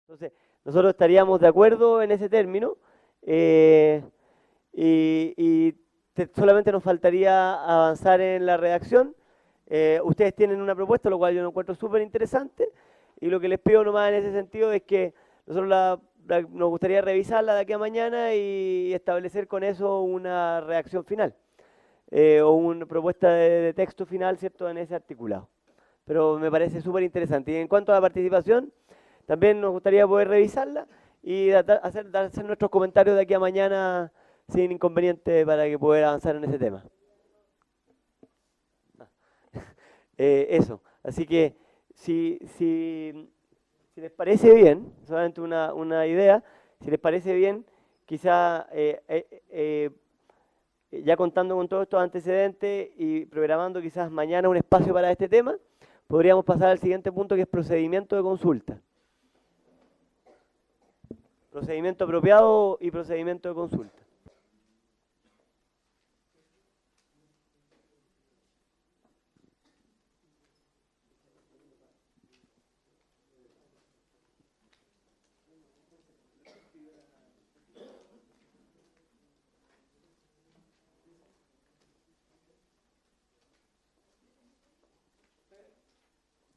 Entonces, nosotros estaríamos de acuerdo en ese término eh, solamente nos faltaría avanzar en la redacción. Ustedes tienen una propuesta, lo cual yo lo encuentro súper interesante, y lo que les pido nomás en ese sentido es que nosotros nos gustaría revisarla de aquí a mañana y establecer con eso una redacción final, o una propuesta de texto final, ¿cierto?, en ese articulado. Pero me parece súper interesante. Y en cuanto a la participación, también nos gustaría poder revisarla y hacer nuestros comentarios de aquí a mañana sin inconveniente para que pueda avanzar en ese tema. Eso. Así que si les parece bien, solamente una idea, si les parece bien, quizá ya contando con todos estos antecedentes y programando quizás mañana un espacio para este tema, podríamos pasar al siguiente punto, que es procedimiento de consulta. Procedimiento apropiado y procedimiento de consulta.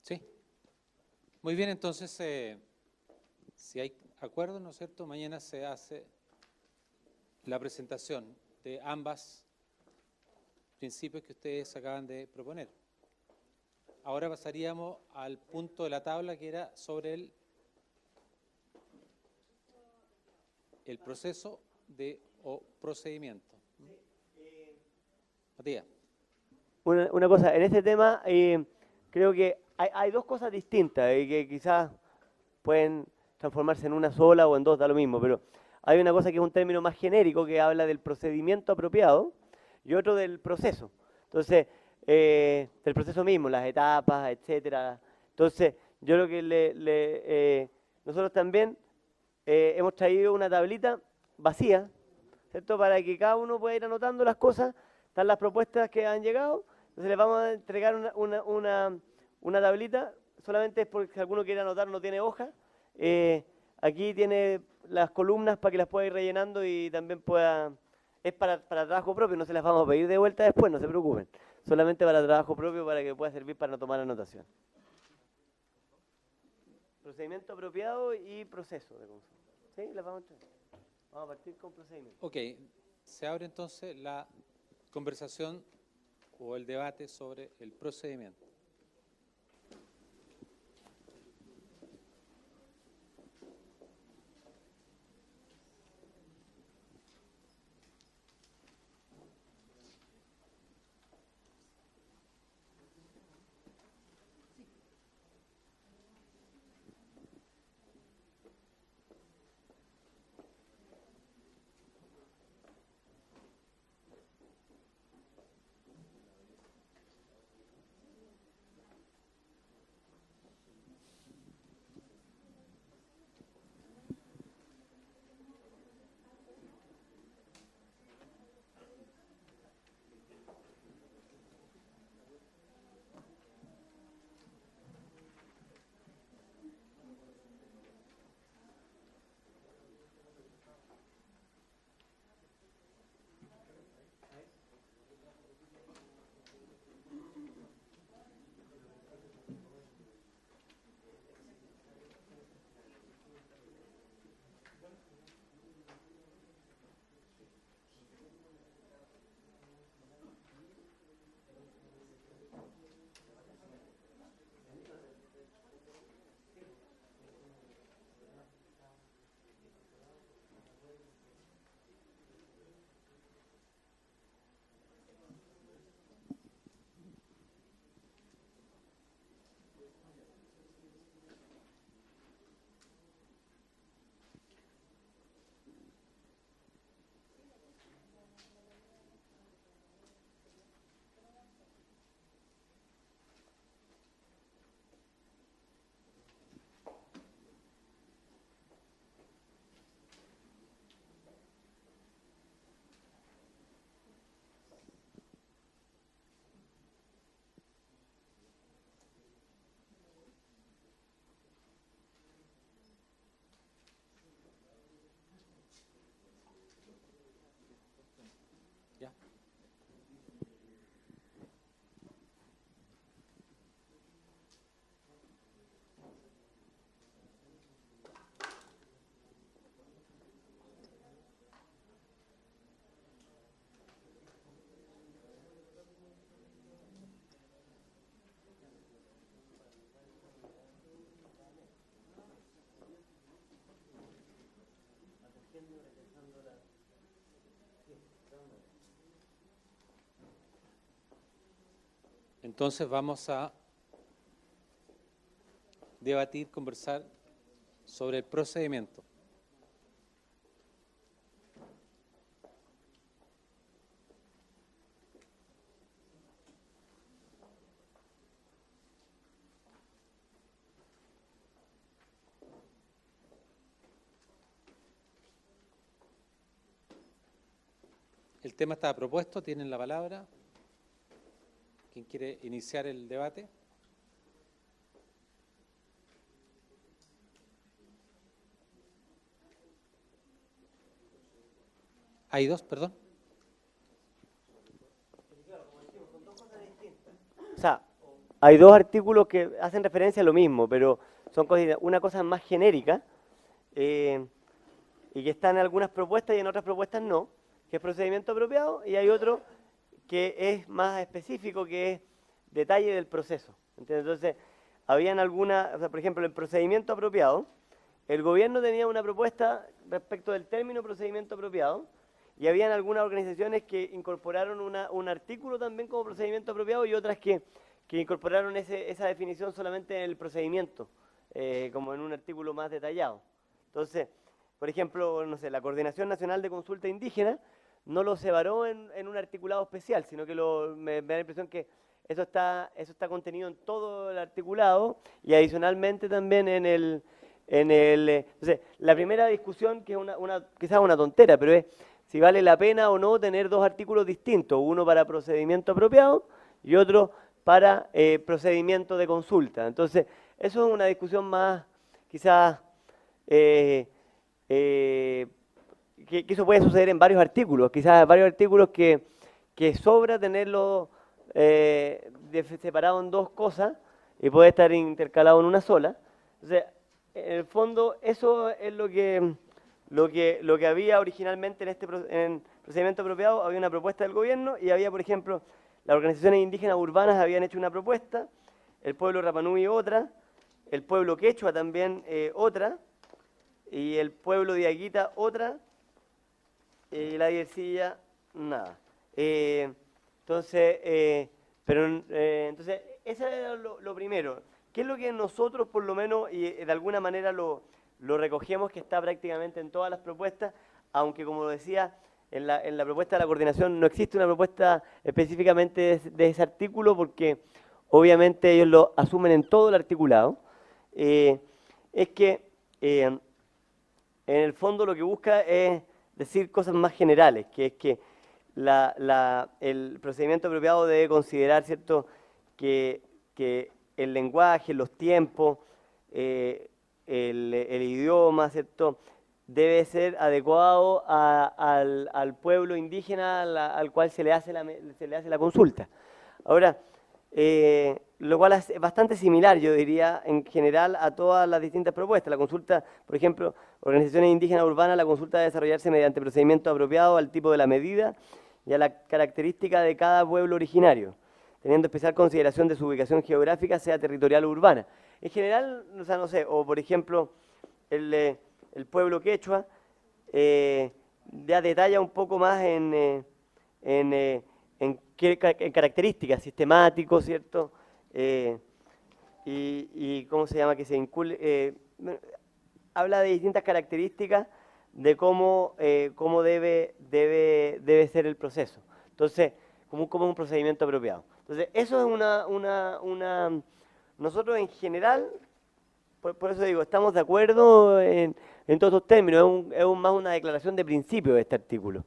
Sí. Muy bien, entonces, si hay acuerdo, ¿no es cierto?, mañana se hace la presentación de ambas principios que ustedes acaban de proponer. Ahora pasaríamos al punto de la tabla que era sobre el proceso o procedimiento. Matías. Una cosa, en este tema creo que hay dos cosas distintas y que quizás pueden transformarse en una sola o en dos, da lo mismo, pero hay una cosa que es un término más genérico que habla del procedimiento apropiado y otro del proceso. Entonces, del proceso mismo, las etapas, etcétera. Entonces, yo creo que nosotros también hemos traído una tablita vacía, ¿cierto? Para que cada uno pueda ir anotando las cosas, están las propuestas que han llegado. Entonces les vamos a entregar una tablita, solamente es porque si alguno quiere anotar, no tiene hoja. Aquí tiene las columnas para que las pueda ir rellenando y también pueda... Es para trabajo propio, no se las vamos a pedir de vuelta después, no se preocupen. Solamente para trabajo propio, para que pueda servir para no tomar anotación. Procedimiento apropiado y proceso de consulta. ¿Sí? Las vamos a entregar. Vamos a partir con procedimiento. Ok, se abre entonces la conversación o el debate sobre el procedimiento. Entonces vamos a debatir, conversar sobre el procedimiento. El tema está propuesto, tienen la palabra. ¿Quién quiere iniciar el debate? Hay dos, perdón. O sea, hay dos artículos que hacen referencia a lo mismo, pero son cosas, una cosa más genérica y que están en algunas propuestas y en otras propuestas no, que es procedimiento apropiado, y hay otro que es más específico, que es detalle del proceso. ¿Entiendes? Entonces, habían algunas, o sea, por ejemplo, el procedimiento apropiado, el gobierno tenía una propuesta respecto del término procedimiento apropiado, y habían algunas organizaciones que incorporaron un artículo también como procedimiento apropiado y otras que incorporaron esa definición solamente en el procedimiento, como en un artículo más detallado. Entonces, por ejemplo, no sé, la Coordinación Nacional de Consulta Indígena no lo separó en un articulado especial, sino que me da la impresión que eso está contenido en todo el articulado y adicionalmente también entonces, la primera discusión, que es quizás una tontera, pero es si vale la pena o no tener dos artículos distintos, uno para procedimiento apropiado y otro para procedimiento de consulta. Entonces, eso es una discusión más, quizás, que eso puede suceder en varios artículos, quizás varios artículos que sobra tenerlo separado en dos cosas y puede estar intercalado en una sola. Entonces, en el fondo, eso es lo que había originalmente en procedimiento apropiado. Había una propuesta del gobierno y había, por ejemplo, las organizaciones indígenas urbanas habían hecho una propuesta, el pueblo Rapanui otra, el pueblo quechua también otra, y el pueblo diaguita otra, y la Diercilla nada. Entonces, eso era lo primero. ¿Qué es lo que nosotros, por lo menos, y de alguna manera lo recogemos, que está prácticamente en todas las propuestas, aunque, como decía, en la propuesta de la coordinación no existe una propuesta específicamente de ese artículo, porque obviamente ellos lo asumen en todo el articulado, es que en el fondo lo que busca es decir cosas más generales, que es que el procedimiento apropiado debe considerar, ¿cierto?, que el lenguaje, los tiempos, el idioma, ¿cierto?, debe ser adecuado al pueblo indígena al cual se le hace la consulta. Ahora, lo cual es bastante similar, yo diría, en general a todas las distintas propuestas. La consulta, por ejemplo, organizaciones indígenas urbanas, la consulta debe desarrollarse mediante procedimiento apropiado al tipo de la medida y a la característica de cada pueblo originario, teniendo especial consideración de su ubicación geográfica, sea territorial o urbana. En general, o sea, no sé, o por ejemplo, el pueblo quechua ya detalla un poco más en características, sistemáticos, ¿cierto? Y ¿cómo se llama? Que se vincule, habla de distintas características de cómo debe ser el proceso. Entonces, como un procedimiento apropiado. Entonces, eso es nosotros en general, por eso digo, estamos de acuerdo en todos estos términos, es más una declaración de principio de este artículo.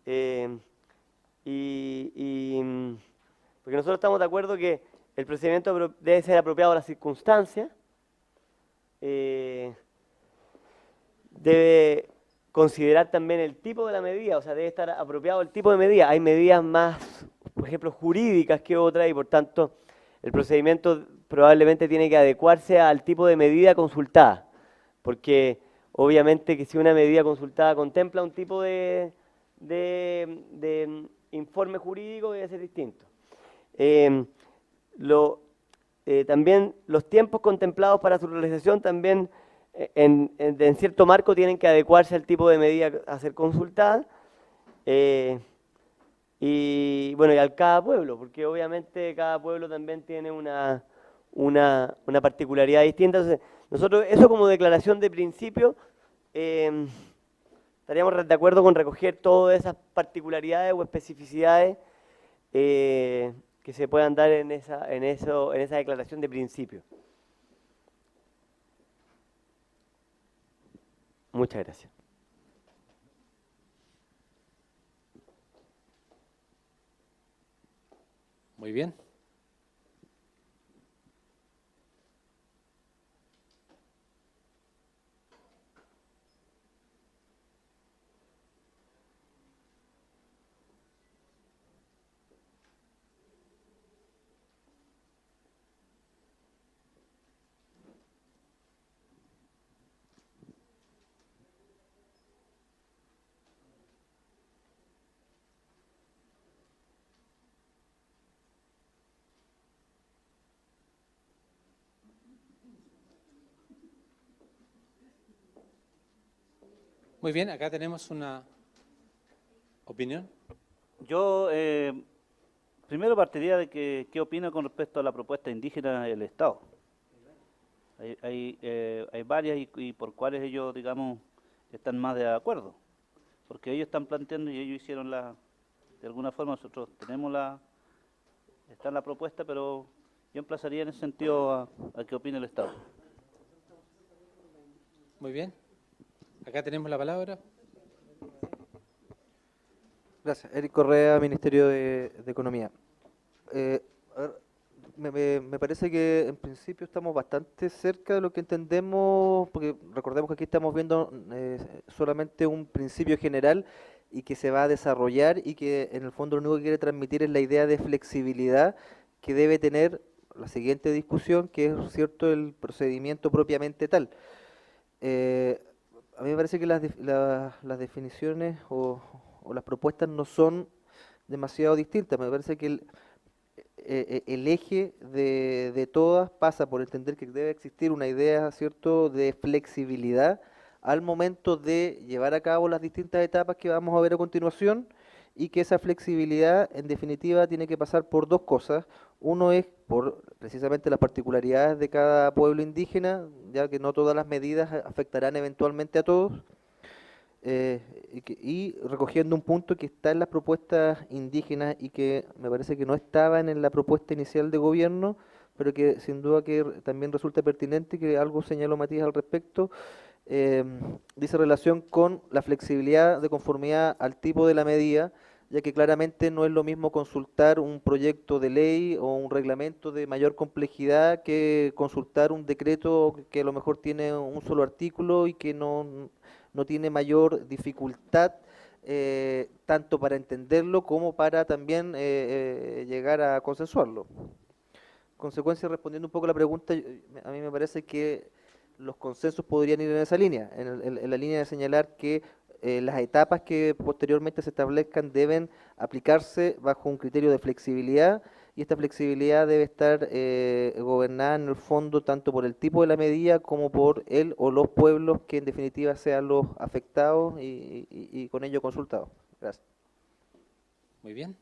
Porque nosotros estamos de acuerdo que el procedimiento debe ser apropiado a las circunstancias, debe considerar también el tipo de la medida, o sea, debe estar apropiado el tipo de medida. Hay medidas más, por ejemplo, jurídicas que otras y por tanto el procedimiento probablemente tiene que adecuarse al tipo de medida consultada, porque obviamente que si una medida consultada contempla un tipo de informe jurídico debe ser distinto. También los tiempos contemplados para su realización también en cierto marco tienen que adecuarse al tipo de medida a ser consultada. y bueno, y al cada pueblo, porque obviamente cada pueblo también tiene una particularidad distinta. Entonces, nosotros, eso como declaración de principio, eh, estaríamos de acuerdo con recoger todas esas particularidades o especificidades que se puedan dar en esa declaración de principio. Muchas gracias. Muy bien. Muy bien, acá tenemos una opinión. Yo primero partiría de que qué opina con respecto a la propuesta indígena del Estado. Hay varias y por cuáles ellos, digamos, están más de acuerdo. Porque ellos están planteando y ellos hicieron de alguna forma nosotros tenemos está la propuesta, pero yo emplazaría en ese sentido a qué opina el Estado. Muy bien. Acá tenemos la palabra. Gracias. Eric Correa, Ministerio de Economía. A ver, me parece que en principio estamos bastante cerca de lo que entendemos, porque recordemos que aquí estamos viendo solamente un principio general y que se va a desarrollar y que en el fondo lo único que quiere transmitir es la idea de flexibilidad que debe tener la siguiente discusión, que es cierto el procedimiento propiamente tal. A mí me parece que las definiciones o las propuestas no son demasiado distintas. Me parece que el eje de todas pasa por entender que debe existir una idea, ¿cierto?, de flexibilidad al momento de llevar a cabo las distintas etapas que vamos a ver a continuación y que esa flexibilidad, en definitiva, tiene que pasar por dos cosas. Uno es por precisamente las particularidades de cada pueblo indígena, ya que no todas las medidas afectarán eventualmente a todos. Y recogiendo un punto que está en las propuestas indígenas y que me parece que no estaba en la propuesta inicial de gobierno, pero que sin duda que también resulta pertinente, que algo señaló Matías al respecto, dice relación con la flexibilidad de conformidad al tipo de la medida, ya que claramente no es lo mismo consultar un proyecto de ley o un reglamento de mayor complejidad que consultar un decreto que a lo mejor tiene un solo artículo y que no tiene mayor dificultad tanto para entenderlo como para también llegar a consensuarlo. Consecuencia, respondiendo un poco a la pregunta, a mí me parece que los consensos podrían ir en esa línea, en la línea de señalar que las etapas que posteriormente se establezcan deben aplicarse bajo un criterio de flexibilidad y esta flexibilidad debe estar gobernada en el fondo tanto por el tipo de la medida como por él o los pueblos que en definitiva sean los afectados y con ello consultados. Gracias. Muy bien.